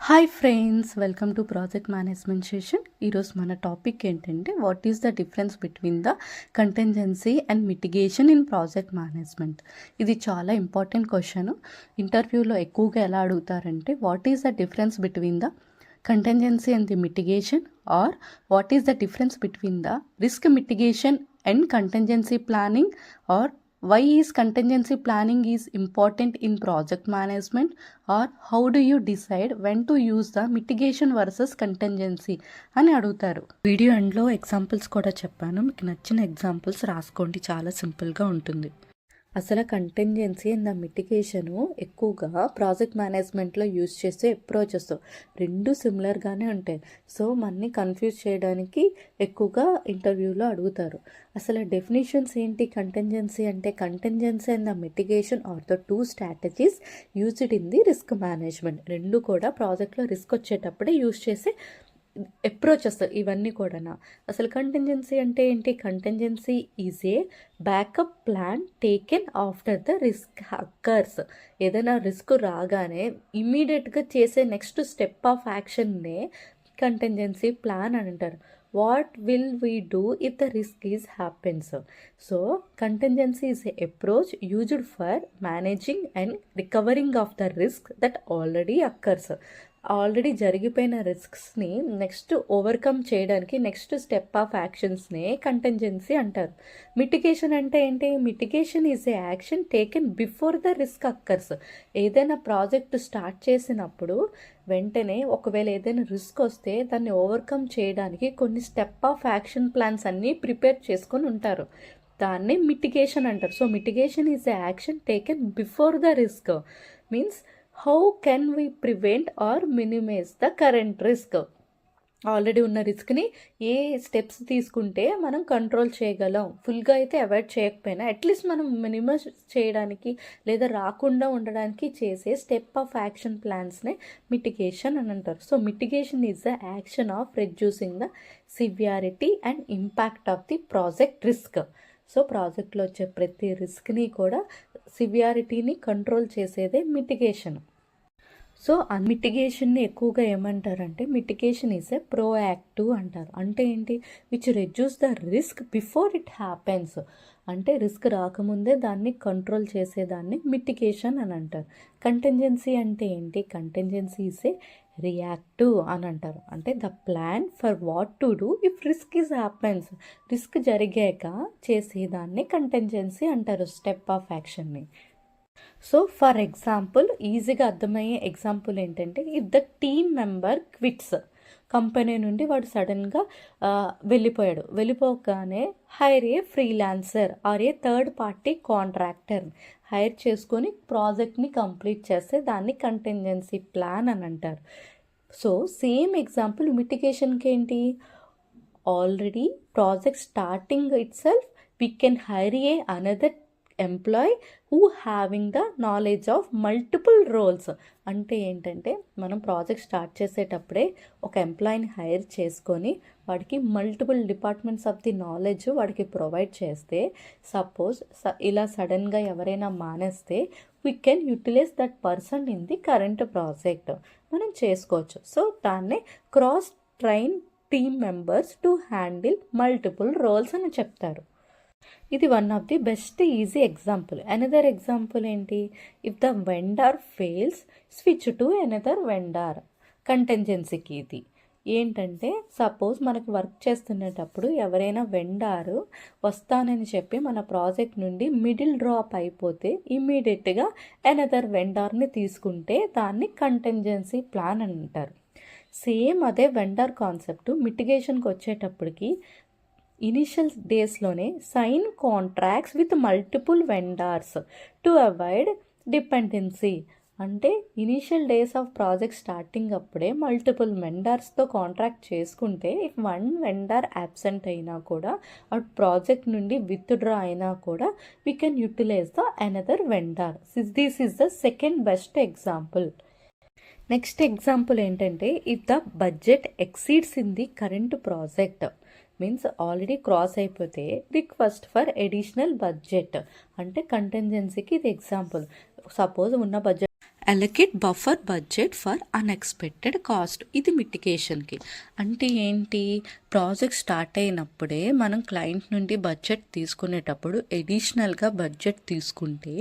Hi friends, welcome to project management session. ఈరోజు మన topic ఏంటంటే what is the difference between the contingency and mitigation in project management. ఇది చాలా important question. ఇంటర్వ్యూలో ఎక్కువగా ఎలా అడుగుతారంటే what is the difference between the contingency and the mitigation, or what is the difference between the risk mitigation and contingency planning, or why is contingency planning is important in project management, or how do you decide when to use the mitigation versus contingency అని అడుగుతారు. Video ఎండ్లో examples కూడా చెప్పాను, మీకు నచ్చిన examples రాసుకోండి, చాలా సింపుల్గా ఉంటుంది. అసలు కంటింజెన్సీ అండ్ ద మిటిగేషను ఎక్కువగా ప్రాజెక్ట్ మేనేజ్మెంట్లో యూజ్ చేసే అప్రోచెస్ రెండు సిమిలర్గానే ఉంటాయి. సో మనని కన్ఫ్యూజ్ చేయడానికి ఎక్కువగా ఇంటర్వ్యూలో అడుగుతారు. అసలు డెఫినేషన్స్ ఏంటి? కంటింజెన్సీ అంటే contingency and the mitigation are the two strategies used in the risk management. రెండు కూడా ప్రాజెక్ట్లో రిస్క్ వచ్చేటప్పుడే యూజ్ చేసే అప్రోచెస్ ఇవన్నీ కూడా. అసలు కంటింజెన్సీ అంటే ఏంటి? Contingency is a backup plan taken after the risk occurs. ఏదైనా రిస్క్ రాగానే ఇమ్మీడియట్గా చేసే నెక్స్ట్ స్టెప్ ఆఫ్ యాక్షన్నే కంటింజెన్సీ ప్లాన్ అని అంటారు. What will we do if the risk is happens? So contingency is a approach used for managing and recovering of the risk that already occurs. Already జరిగిపోయిన రిస్క్స్ని next overcome చేయడానికి next step of యాక్షన్స్నే contingency అంటారు. Mitigation అంటే ఏంటి? Mitigation is a action taken before the risk occurs. ఏదైనా project start చేసినప్పుడు వెంటనే ఒకవేళ ఏదైనా రిస్క్ వస్తే దాన్ని ఓవర్కమ్ చేయడానికి కొన్ని స్టెప్ ఆఫ్ యాక్షన్ ప్లాన్స్ అన్నీ ప్రిపేర్ చేసుకొని ఉంటారు. దాన్ని మిటిగేషన్ అంటారు. So mitigation is a action taken before the risk. Means how can we prevent or minimise the current risk? Already ఉన్న రిస్క్ని ఏ స్టెప్స్ తీసుకుంటే మనం కంట్రోల్ చేయగలం? ఫుల్గా అయితే అవాయిడ్ చేయకపోయినా అట్లీస్ట్ మనం మినిమైజ్ చేయడానికి లేదా రాకుండా ఉండడానికి చేసే స్టెప్ ఆఫ్ యాక్షన్ ప్లాన్స్నే మిటిగేషన్ అని అంటారు. So mitigation is the action of reducing the severity and impact of the project risk. So ప్రాజెక్ట్లో వచ్చే ప్రతి రిస్క్ని కూడా సివియారిటీని కంట్రోల్ చేసేదే మిటిగేషన్. సో ఆ మిటిగేషన్ని ఎక్కువగా ఏమంటారంటే మిటిగేషన్ ఈజ్ ఏ ప్రోయాక్టివ్ అంటారు. అంటే ఏంటి? Which reduce the risk before it happens. అంటే రిస్క్ రాకముందే దాన్ని కంట్రోల్ చేసేదాన్ని మిటిగేషన్ అని అంటారు. కంటింజెన్సీ అంటే ఏంటి? కంటింజెన్సీ ఈజ్ ఏ రియాక్టివ్ అని అంటారు. అంటే the plan for what to do if risk is happens. Risk జరిగాక చేసేదాన్ని కంటింజెన్సీ అంటారు, స్టెప్ ఆఫ్ యాక్షన్ని. సో ఫర్ ఎగ్జాంపుల్, ఈజీగా అర్థమయ్యే ఎగ్జాంపుల్ ఏంటంటే, if the team member quits, company నుండి వాడు సడన్గా వెళ్ళిపోగానే hire a freelancer or a third party contractor hire చేసుకొని ప్రాజెక్ట్ని కంప్లీట్ చేస్తే దాన్ని కంటింజెన్సీ ప్లాన్ అని అంటారు. సో సేమ్ ఎగ్జాంపుల్ మిటిగేషన్కి ఏంటి? Already project starting itself we can hire a another employee who having the knowledge of multiple roles. అంటే ఏంటంటే మనం ప్రాజెక్ట్ స్టార్ట్ చేసేటప్పుడే ఒక ఎంప్లాయీని హైర్ చేసుకొని వాడికి multiple departments of the knowledge వాడికి ప్రొవైడ్ చేస్తే, సపోజ్ ఇలా సడన్గా ఎవరైనా మానేస్తే we can utilise that person in the current project మనం చేసుకోవచ్చు. సో దాన్నే cross train team members to handle multiple roles అని చెప్తారు. ఇది one of the best easy example. Another example ఏంటి? If the vendor fails switch to another vendor. కంటింజెన్సీకి ఇది ఏంటంటే, సపోజ్ మనకు వర్క్ చేస్తున్నప్పుడు ఎవరైనా వెండారు వస్తానని చెప్పి మన ప్రాజెక్ట్ నుండి మిడిల్ డ్రాప్ అయిపోతే ఇమ్మీడియట్గా అనదర్ వెండార్ని తీసుకుంటే దాన్ని కంటింజెన్సీ ప్లాన్ అని అంటారు. సేమ్ అదే వెండర్ కాన్సెప్ట్ మిటిగేషన్కి వచ్చేటప్పటికి ఇనిషియల్ డేస్లోనే sign contracts with multiple vendors to avoid dependency. అంటే initial days of project starting అప్పుడే మల్టిపుల్ వెండార్స్తో కాంట్రాక్ట్ చేసుకుంటే ఇఫ్ వన్ వెండార్ యాబ్సెంట్ అయినా కూడా ఆ ప్రాజెక్ట్ నుండి విత్డ్రా అయినా కూడా we can utilise the another vendor. This is the second best example. Next example ఏంటంటే, if the budget exceeds in the current project, means already cross అయిపోతే request for additional budget. అంటే కంటింజెన్సీకి ఇది example. Suppose ఉన్న budget allocate buffer budget for unexpected cost. ఇది మిటిగేషన్కి. అంటే ఏంటి, project start అయినప్పుడే మనం క్లయింట్ నుండి బడ్జెట్ తీసుకునేటప్పుడు ఎడిషనల్గా బడ్జెట్ తీసుకుంటే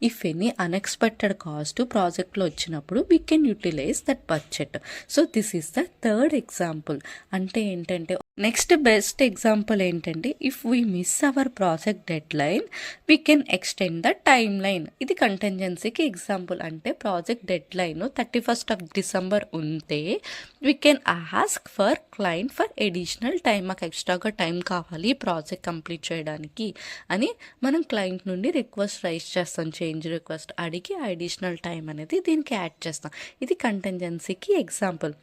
ఇఫ్ ఎనీ అన్ఎక్స్పెక్టెడ్ కాస్ట్ ప్రాజెక్ట్లో వచ్చినప్పుడు we can utilise that budget. So this is the third example. అంటే ఏంటంటే నెక్స్ట్ బెస్ట్ ఎగ్జాంపుల్ ఏంటంటే if we miss our project deadline we can extend the timeline. ఇది కంటెంజెన్సీకి example. అంటే project deadline 31st December ఉంటే we can ask for client for additional time. మాకు ఎక్స్ట్రాగా time కావాలి project complete చేయడానికి అని మనం క్లయింట్ నుండి రిక్వెస్ట్ రైజ్ చేస్తాం, చేంజ్ రిక్వెస్ట్ అడిగి అడిషనల్ టైం అనేది దీనికి యాడ్ చేస్తాం. ఇది కంటెంజెన్సీకి ఎగ్జాంపుల్.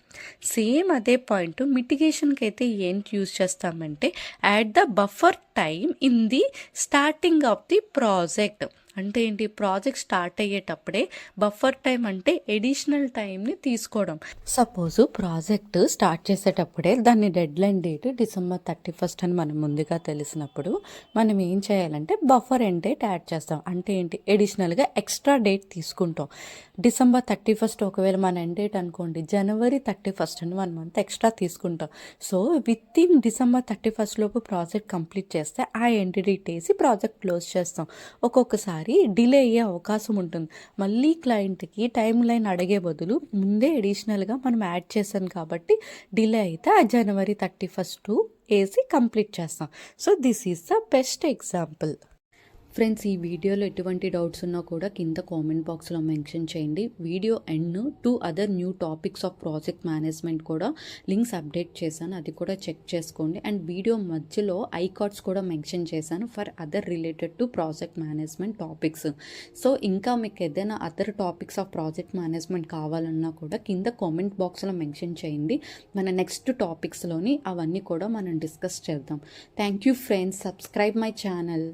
సేమ్ అదే పాయింట్ మిటిగేషన్కి అయితే ఏంటి యూజ్ చేస్తామంటే add the buffer time in the starting of the project. అంటే ఏంటి, ప్రాజెక్ట్ స్టార్ట్ అయ్యేటప్పుడే బఫర్ టైం అంటే ఎడిషనల్ టైంని తీసుకోవడం. సపోజ్ ప్రాజెక్ట్ స్టార్ట్ చేసేటప్పుడే దాని dead line date December 31st అని మనం ముందుగా తెలిసినప్పుడు మనం ఏం చేయాలంటే బఫర్ ఎండ్ డేట్ యాడ్ చేస్తాం. అంటే ఏంటి, ఎడిషనల్గా ఎక్స్ట్రా డేట్ తీసుకుంటాం. December 31st ఒకవేళ మన ఎండ్ డేట్ అనుకోండి January 31st అని 1 month ఎక్స్ట్రా తీసుకుంటాం. So with in December 31st లోపు ప్రాజెక్ట్ కంప్లీట్ చేస్తే ఆ ఎండ్ డేట్ వేసి ప్రాజెక్ట్ క్లోజ్ చేస్తాం. ఒక్కొక్కసారి డిలే అయ్యే అవకాశం ఉంటుంది. మళ్ళీ క్లయింట్కి టైం లైన్ అడిగే బదులు ముందే ఎడిషనల్గా మనం యాడ్ చేసాం కాబట్టి డిలే అయితే ఆ January 31st వేసి కంప్లీట్ చేస్తాం. So this is the best example. Friends, ఈ వీడియోలో ఎటువంటి డౌట్స్ ఉన్నా కూడా కింద కామెంట్ బాక్స్లో మెన్షన్ చేయండి. Video end 2 other new topics of project management కూడా లింక్స్ అప్డేట్ చేశాను, అది కూడా చెక్ చేసుకోండి. అండ్ వీడియో మధ్యలో ఐకార్డ్స్ కూడా మెన్షన్ చేశాను for other related to project management topics. So ఇంకా మీకు ఏదైనా other topics of project management కావాలన్నా కూడా కింద కామెంట్ బాక్స్లో మెన్షన్ చేయండి. మన నెక్స్ట్ టాపిక్స్లోని అవన్నీ కూడా మనం డిస్కస్ చేద్దాం. Thank you friends, subscribe my channel.